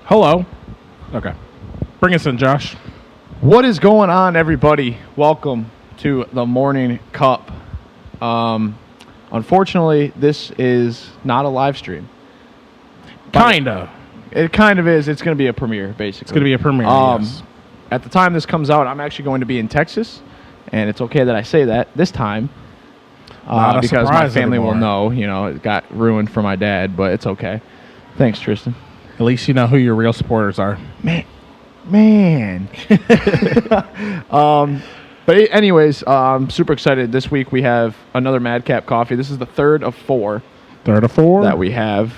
Hello. Okay. Bring us in, Josh. What is going on, everybody? Welcome to the Morning Cup. Unfortunately, this is not a live stream. Kind of. It kind of is. It's going to be a premiere, basically. It's going to be a premiere, yes. At the time this comes out, I'm actually going to be in Texas, and it's okay that I say that this time. Because my family will know, it got ruined for my dad, but it's okay. Thanks, Tristan. At least you know who your real supporters are. Man. But anyways, I'm super excited. This week we have another Madcap Coffee. This is the third of four. That we have.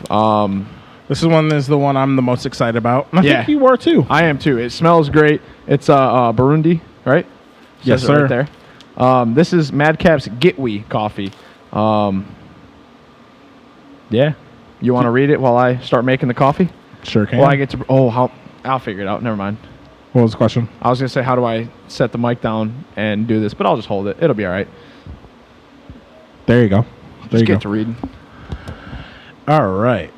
This is the one I'm the most excited about. And I think you were too. I am too. It smells great. It's Burundi, right? Yes, sir. Right there. This is Madcap's Gitwe Coffee. You want to read it while I start making the coffee? Sure can. Well, I get to. I'll figure it out. Never mind. What was the question? I was gonna say, how do I set the mic down and do this? But I'll just hold it. It'll be all right. There you go. Just get to reading. All right.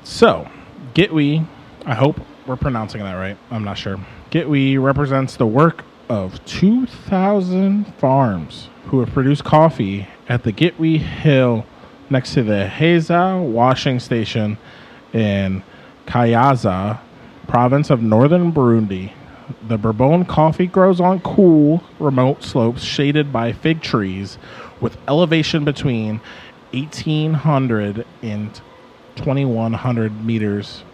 So, Gitwe, I hope we're pronouncing that right. I'm not sure. Gitwe represents the work of 2,000 farms who have produced coffee at the Gitwe Hill next to the Heza washing station in Kayaza, province of northern Burundi. The Bourbon coffee grows on cool, remote slopes shaded by fig trees with elevation between 1,800 and 2,100 meters.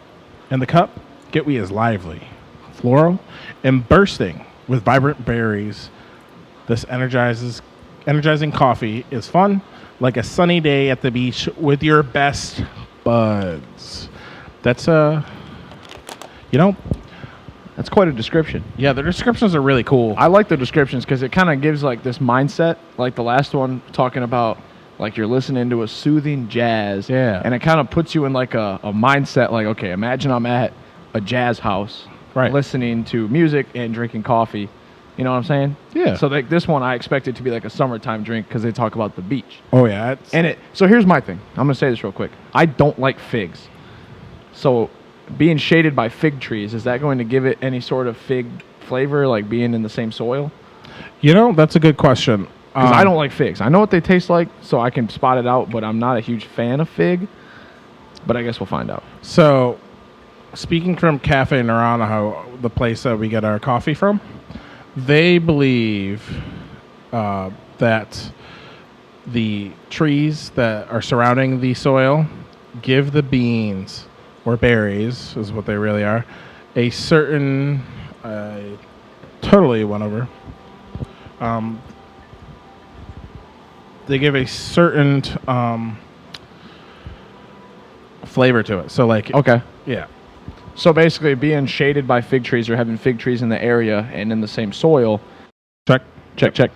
In the cup, Gitwe is lively, floral, and bursting with vibrant berries. This energizing coffee is fun, like a sunny day at the beach with your best buds. That's That's quite a description. Yeah, the descriptions are really cool. I like the descriptions because it kind of gives like this mindset, like the last one talking about like you're listening to a soothing jazz. Yeah. And it kind of puts you in like a mindset like, okay, imagine I'm at a jazz house, right, listening to music and drinking coffee. You know what I'm saying? Yeah. So like this one, I expect it to be like a summertime drink because they talk about the beach. Oh, yeah. So here's my thing. I'm going to say this real quick. I don't like figs. So being shaded by fig trees, is that going to give it any sort of fig flavor, like being in the same soil? That's a good question. Because I don't like figs. I know what they taste like, so I can spot it out, but I'm not a huge fan of fig. But I guess we'll find out. So, speaking from Cafe Naranjo, the place that we get our coffee from, they believe that the trees that are surrounding the soil give the beans, or berries is what they really are, a certain... totally went over. They give a certain flavor to it. So, like... Okay. Yeah. So, basically, being shaded by fig trees or having fig trees in the area and in the same soil... Check.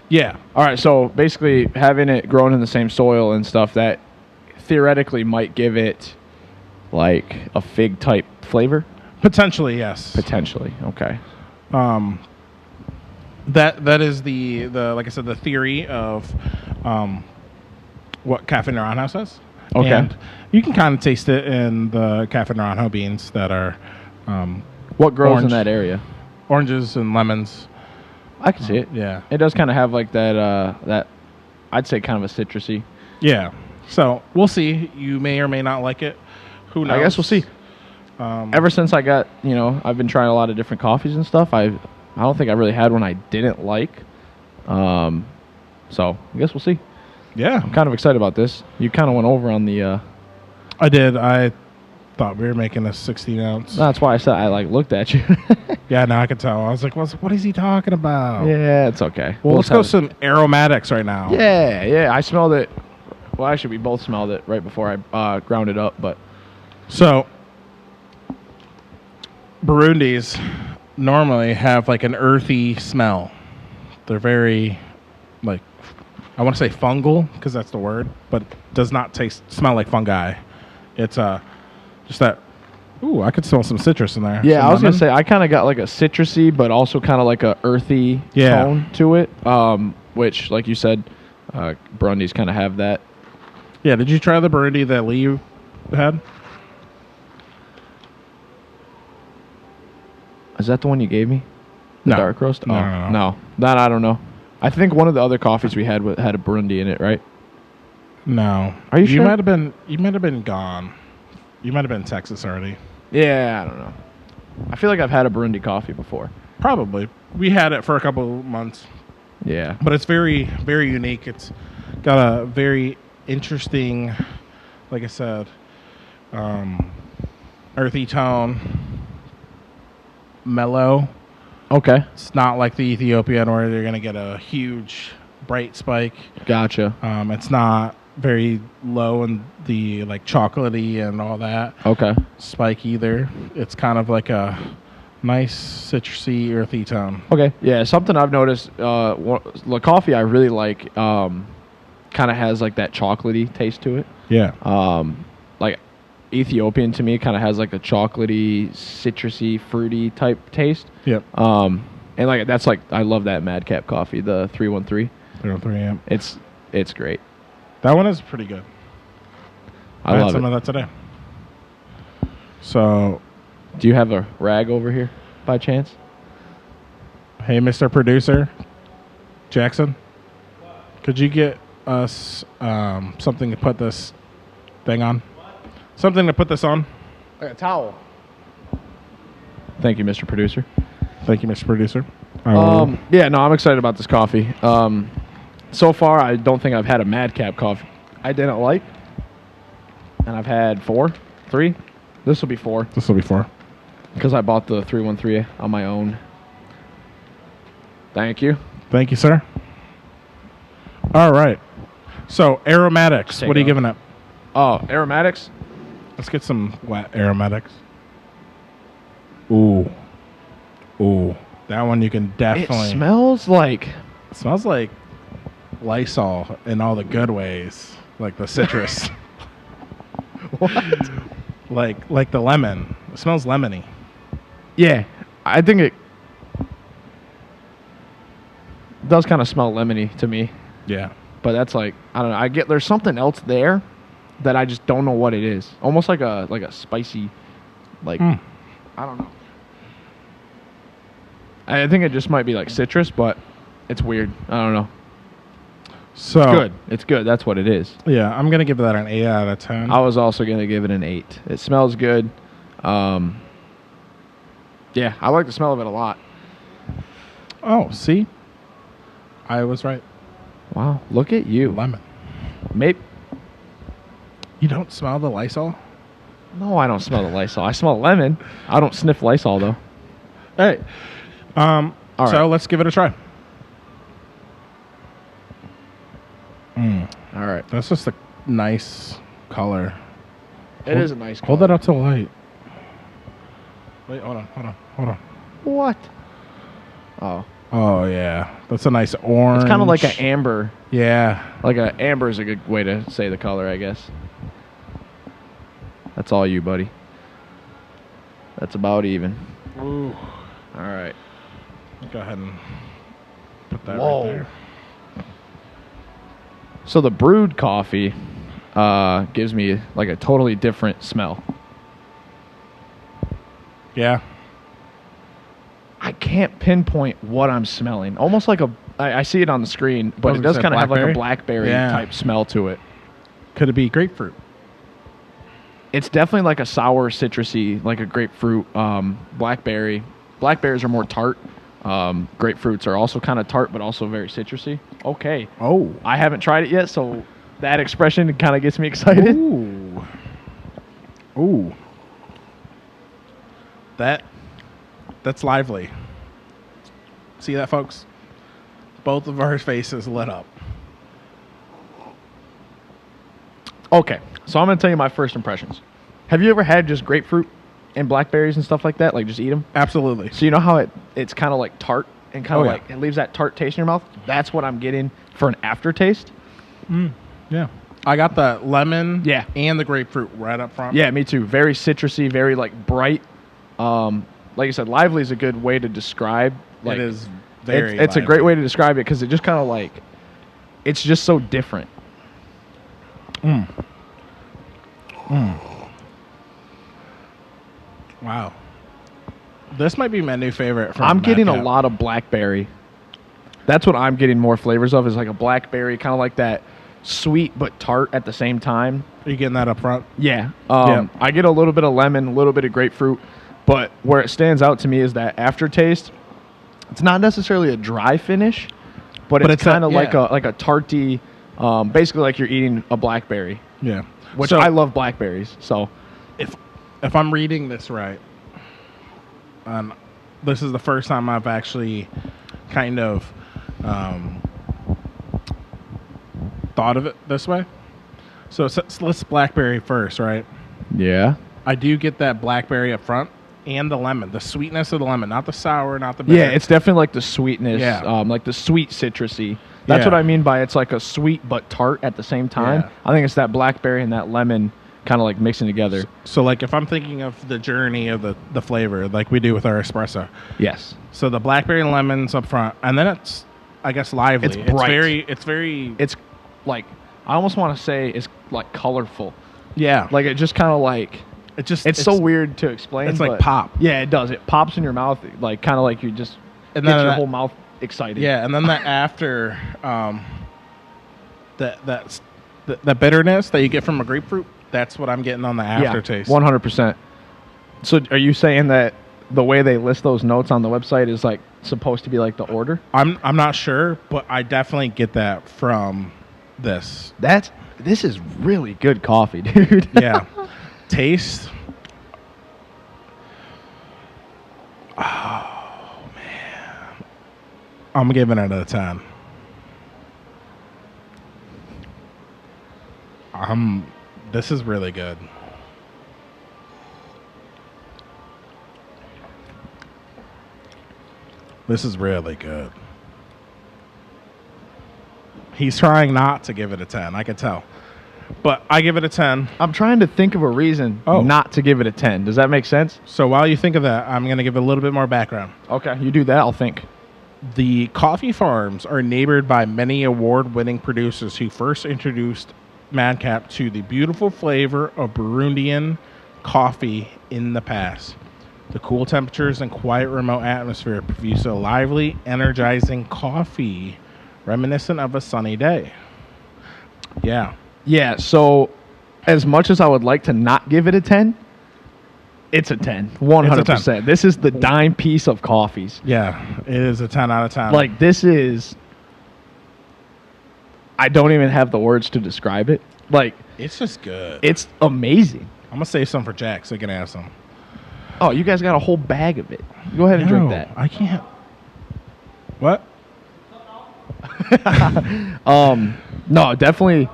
Yeah. All right, so basically having it grown in the same soil and stuff, that theoretically might give it like a fig type flavor? Potentially, yes. Potentially, okay. That is the like I said, the theory of what Cafe Naranjo says. Okay. And you can kind of taste it in the Cafe Naranjo beans that are what grows in that area? Oranges and lemons. I can see it. Yeah. It does kind of have like that I'd say kind of a citrusy. Yeah. So we'll see. You may or may not like it. Who knows? I guess we'll see. Ever since I got, I've been trying a lot of different coffees and stuff. I don't think I really had one I didn't like. So I guess we'll see. Yeah. I'm kind of excited about this. You kind of went over on the... I did. I thought we were making a 16-ounce. That's why I said I looked at you. Yeah, no, I could tell. I was like, what is he talking about? Yeah, it's okay. Well, let's go some aromatics right now. Yeah. I smelled it. Well, actually, we both smelled it right before I ground it up. But so, Burundis normally have like an earthy smell. They're very, I want to say fungal because that's the word, but does not smell like fungi. It's just that. Ooh, I could smell some citrus in there. Yeah, I was going to say, I kind of got like a citrusy, but also kind of like a earthy tone to it, which, like you said, Burundis kind of have that. Yeah, did you try the Burundi that Lee had? Is that the one you gave me? The No. dark roast? No, Oh, no, no. no. That I don't know. I think one of the other coffees we had had a Burundi in it, right? No. Are you sure? You might have been gone. You might have been in Texas already. Yeah, I don't know. I feel like I've had a Burundi coffee before. Probably. We had it for a couple of months. Yeah. But it's very, very unique. It's got a very interesting, like I said, earthy tone, mellow. Okay. It's not like the Ethiopian where you're going to get a huge, bright spike. Gotcha. It's not very low in the like chocolatey and all that Okay. spike either. It's kind of like a nice citrusy, earthy tone. Okay. Yeah, something I've noticed, the coffee I really like kind of has like that chocolatey taste to it. Yeah. Like Ethiopian to me kind of has like a chocolatey, citrusy, fruity type taste. Yep. And like that's like I love that Madcap Coffee, the 313. 303 amp. It's great. That one is pretty good. I had love some it. of that today. So, Do you have a rag over here by chance? hey, Mr. Producer, Jackson, could you get us something to put this thing on? Something to put this on? Like a towel. Thank you, Mr. Producer. Thank you, Mr. Producer. Yeah, no, I'm excited about this coffee. So far, I don't think I've had a Madcap coffee I didn't like. And I've had 3. This will be 4. This will be 4. Because I bought the 313 on my own. Thank you. Thank you, sir. All right. So, aromatics. What are you giving it? Oh, aromatics? Let's get some wet aromatics. Ooh. Ooh. That one you can definitely... It smells like... It smells like Lysol in all the good ways. Like the citrus. What? Like the lemon. It smells lemony. Yeah, I think it does kind of smell lemony to me. Yeah. But that's like, I don't know. There's something else there that I just don't know what it is. Almost like a spicy, like, I don't know. I think it just might be like citrus, but it's weird. I don't know. So Good. It's good. That's what it is. Yeah, I'm gonna give that an 8 out of 10. I was also going to give it an 8. It smells good. Yeah, I like the smell of it a lot. Oh, see? I was right. Wow, look at you. Lemon. Maybe. You don't smell the Lysol? No, I don't smell the Lysol. I smell lemon. I don't sniff Lysol, though. Hey. All right. So let's give it a try. All right. That's just a nice color. It is a nice color. Hold that up to the light. Wait, hold on. What? Oh. Oh, yeah. That's a nice orange. It's kind of like an amber. Yeah. Like an amber is a good way to say the color, I guess. That's all you, buddy. That's about even. Ooh. All right. Go ahead and put that Whoa. right there. So the brewed coffee gives me like a totally different smell. Yeah. I can't pinpoint what I'm smelling. Almost like I see it on the screen, but it does kind of have like a blackberry type smell to it. Could it be grapefruit? It's definitely like a sour, citrusy, like a grapefruit, blackberry. Blackberries are more tart. Grapefruits are also kind of tart, but also very citrusy. Okay. Oh. I haven't tried it yet, so that expression kind of gets me excited. Ooh. Ooh. That's lively. See that, folks? Both of our faces lit up. Okay, so I'm going to tell you my first impressions. Have you ever had just grapefruit and blackberries and stuff like that? Like just eat them? Absolutely. So you know how it's kind of like tart and kind of yeah. like it leaves that tart taste in your mouth? That's what I'm getting for an aftertaste. Yeah. I got the lemon Yeah. and the grapefruit right up front. Yeah, me too. Very citrusy, very like bright. Like you said, lively is a good way to describe. Like, it is very It's a lively. great way to describe it because it just kind of like, it's just so different. Wow. This might be my new favorite. From I'm getting a Madcap. lot of blackberry. That's what I'm getting more flavors of, is like a blackberry, kind of like that sweet but tart at the same time. Are you getting that up front? Yeah. Yeah. I get a little bit of lemon, a little bit of grapefruit, but where it stands out to me is that aftertaste. It's not necessarily a dry finish, but it's kind of like a tarty, basically like you're eating a blackberry. Yeah. Which So, I love blackberries. So if I'm reading this right, this is the first time I've actually kind of thought of it this way. So let's blackberry first, right? yeah. I do get that blackberry up front and the lemon, the sweetness of the lemon, not the sour, not the bitter. Yeah, it's definitely like the sweetness, Yeah. like the sweet citrusy. That's Yeah. what I mean by it's like a sweet but tart at the same time. Yeah. I think it's that blackberry and that lemon kind of like mixing together. So like if I'm thinking of the journey of the flavor, like we do with our espresso. Yes. So the blackberry and lemons up front, and then it's, I guess, lively. It's bright. It's very. It's like, I almost want to say it's like colorful. Yeah. Like it just kind of like, it's so weird to explain. It's like but pop. Yeah, it does. It pops in your mouth, like kind of like you just And get then your that- whole mouth excited. Yeah, and then the after, that bitterness that you get from a grapefruit, that's what I'm getting on the aftertaste. 100%. So are you saying that the way they list those notes on the website is like supposed to be like the order? I'm not sure, but I definitely get that from this. This is really good coffee, dude. Yeah. Taste. Oh man. I'm giving it a 10. This is really good. This is really good. He's trying not to give it a 10, I can tell. But I give it a 10. I'm trying to think of a reason not to give it a 10. Does that make sense? So while you think of that, I'm going to give it a little bit more background. Okay, you do that, I'll think. The coffee farms are neighbored by many award-winning producers who first introduced Madcap to the beautiful flavor of Burundian coffee in the past. The cool temperatures and quiet remote atmosphere produce a lively, energizing coffee reminiscent of a sunny day. Yeah. Yeah, so as much as I would like to not give it a 10, it's a 10. 100%. This is the dime piece of coffees. Yeah, it is a 10 out of 10. Like, this is... I don't even have the words to describe it. Like, it's just good. it's amazing. I'm going to save some for Jack so he can have some. Oh, you guys got a whole bag of it. Go ahead and drink that. I can't. What? No, definitely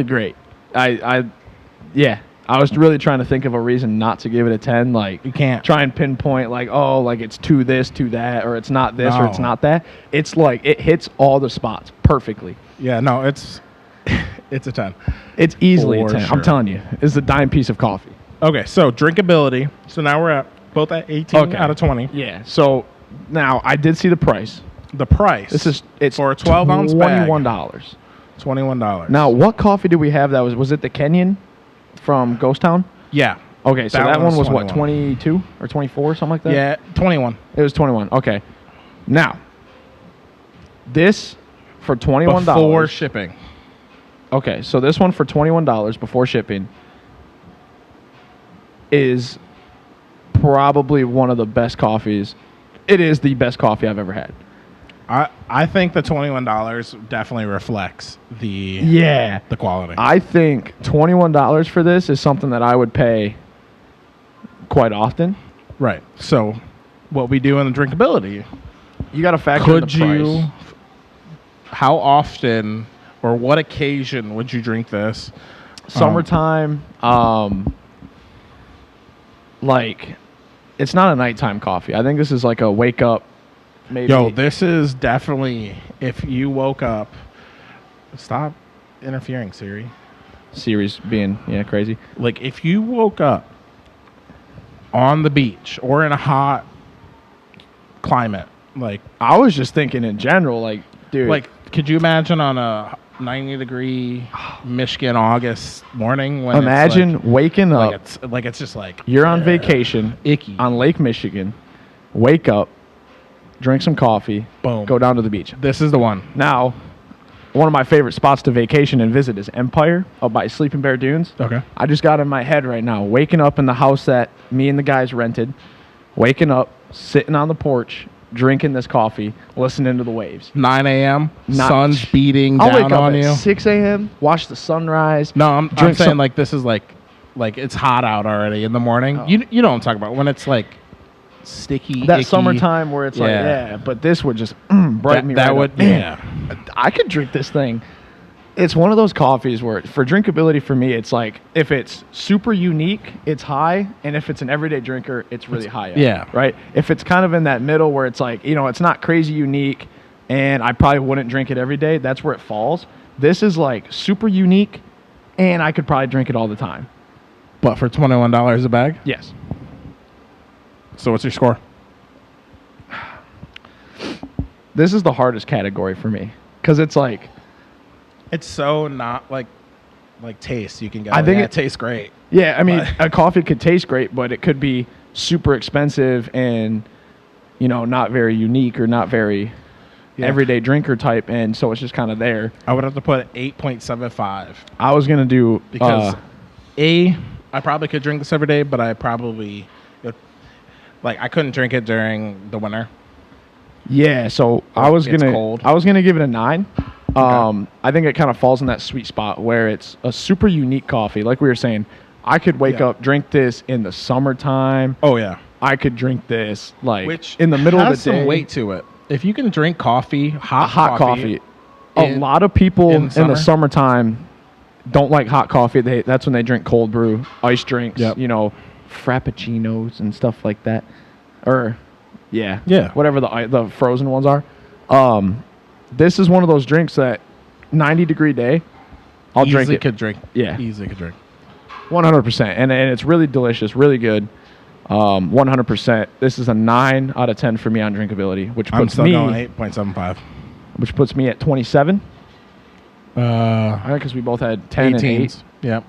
great. Yeah, I was really trying to think of a reason not to give it a 10. Like, You can't. try and pinpoint, like, oh, like it's to this, to that, or it's not this, or it's No. not that. It's like it hits all the spots perfectly. Yeah, no, it's a 10. It's easily For a 10. sure. I'm telling you, it's a dime piece of coffee. Okay, so drinkability. So now we're both at 18 Okay. out of 20. Yeah. So now I did see the price. The price. It's for a 12-ounce bag. $21. $21. Now, what coffee did we have that was it the Kenyan from Ghost Town? Yeah. Okay, so That that one one was was what, 21. 22 or 24, something like that? Yeah, 21. It was 21. Okay. Now, this for $21. Before shipping. Okay, so this one for $21 before shipping is probably one of the best coffees. It is the best coffee I've ever had. I think the $21 definitely reflects the quality. I think $21 for this is something that I would pay quite often. Right. So what we do in the drinkability, You got to factor in the could price. you, how often or what occasion would you drink this? Summertime, like, it's not a nighttime coffee. I think this is like a wake up, maybe. Yo, this is definitely, if you woke up, stop interfering, Siri. Series being, crazy. Like, if you woke up on the beach or in a hot climate, like, I was just thinking in general, like, dude. could you imagine on a 90-degree Michigan August morning. When imagine waking up. It's just like you're on vacation, icky on Lake Michigan. Wake up, drink some coffee, boom, go down to the beach. This is the one. Now, one of my favorite spots to vacation and visit is Empire up by Sleeping Bear Dunes. Okay. I just got in my head right now, waking up in the house that me and the guys rented, waking up, sitting on the porch, drinking this coffee, listening to the waves. 9 a.m. Sun's beating I'll down wake up on at you. 6 a.m., watch the sunrise. No, I'm saying like this is like it's hot out already in the morning. Oh. You know what I'm talking about when it's like sticky, that icky. Summertime where it's like, yeah, but this would just brighten me right up. Yeah. I could drink this thing. It's one of those coffees where, for drinkability for me, it's like, if it's super unique, it's high, and if it's an everyday drinker, it's really high up. Yeah. Right? If it's kind of in that middle where it's like, it's not crazy unique, and I probably wouldn't drink it every day, that's where it falls. This is like super unique, and I could probably drink it all the time. But for $21 a bag? Yes. So what's your score? This is the hardest category for me because it's like, it's so not like taste. You can go, I think it tastes great. Yeah, I mean, a coffee could taste great, but it could be super expensive and, not very unique or not very everyday drinker type. And so it's just kind of there. I would have to put 8.75. I was going to do... Because, I probably could drink this every day, but I probably... I couldn't drink it during the winter. Yeah, so I was gonna give it a 9. Okay. I think it kind of falls in that sweet spot where it's a super unique coffee. Like we were saying, I could wake up, drink this in the summertime. Oh yeah, I could drink this in the middle of the day. Some weight to it. If you can drink coffee, hot coffee. A lot of people in the summertime don't like hot coffee. That's when they drink cold brew, ice drinks. Yep. Frappuccinos and stuff like that, or whatever the frozen ones are. This is one of those drinks that 90-degree day, I'll drink it. Could drink. Yeah, easily could drink. 100%, and it's really delicious, really good. 100%. This is a 9 out of 10 for me on drinkability, which puts me going 8.75, which puts me at 27. Because we both had 10 18s. and 8. Yep.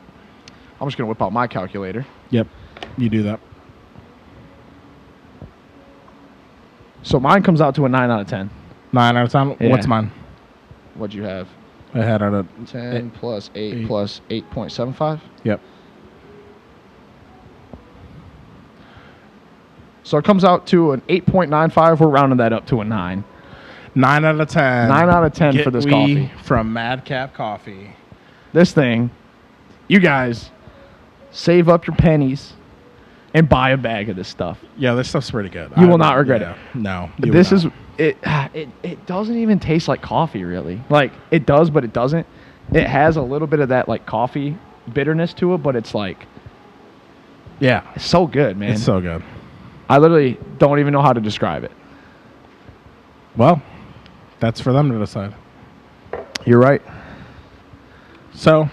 I'm just gonna whip out my calculator. Yep. You do that. So mine comes out to a 9 out of 10. 9 out of 10? Yeah. What's mine? What'd you have? I had out of 10 plus 8 plus 8.75? Yep. So it comes out to an 8.95. We're rounding that up to a 9. 9 out of 10. 9 out of 10 for this coffee. From Madcap Coffee. This thing, you guys, save up your pennies and buy a bag of this stuff. Yeah, this stuff's pretty good. You will not regret it. No. This is it doesn't even taste like coffee really. Like it does, but it doesn't. It has a little bit of that like coffee bitterness to it, but it's like it's so good, man. It's so good. I literally don't even know how to describe it. Well, that's for them to decide. You're right. So,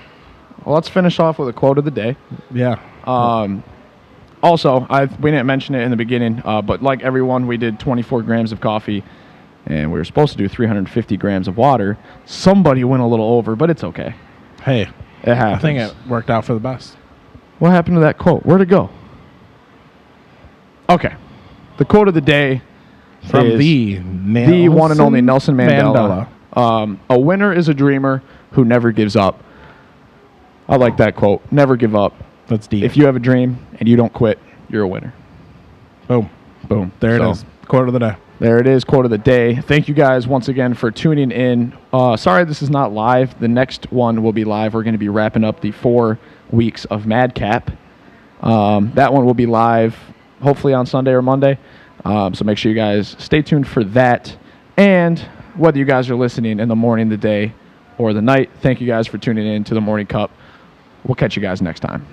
let's finish off with a quote of the day. Yeah. Also, we didn't mention it in the beginning, but like everyone, we did 24 grams of coffee, and we were supposed to do 350 grams of water. Somebody went a little over, but it's okay. Hey, it happens. I think it worked out for the best. What happened to that quote? Where'd it go? Okay. The quote of the day from is the one and only Nelson Mandela. A winner is a dreamer who never gives up. I like that quote. Never give up. That's deep. If you have a dream and you don't quit, you're a winner. Boom. Boom. There it is. Quote of the day. There it is. Quote of the day. Thank you guys once again for tuning in. Sorry this is not live. The next one will be live. We're going to be wrapping up the 4 weeks of Madcap. That one will be live hopefully on Sunday or Monday. So make sure you guys stay tuned for that. And whether you guys are listening in the morning, the day, or the night, thank you guys for tuning in to the Morning Cup. We'll catch you guys next time.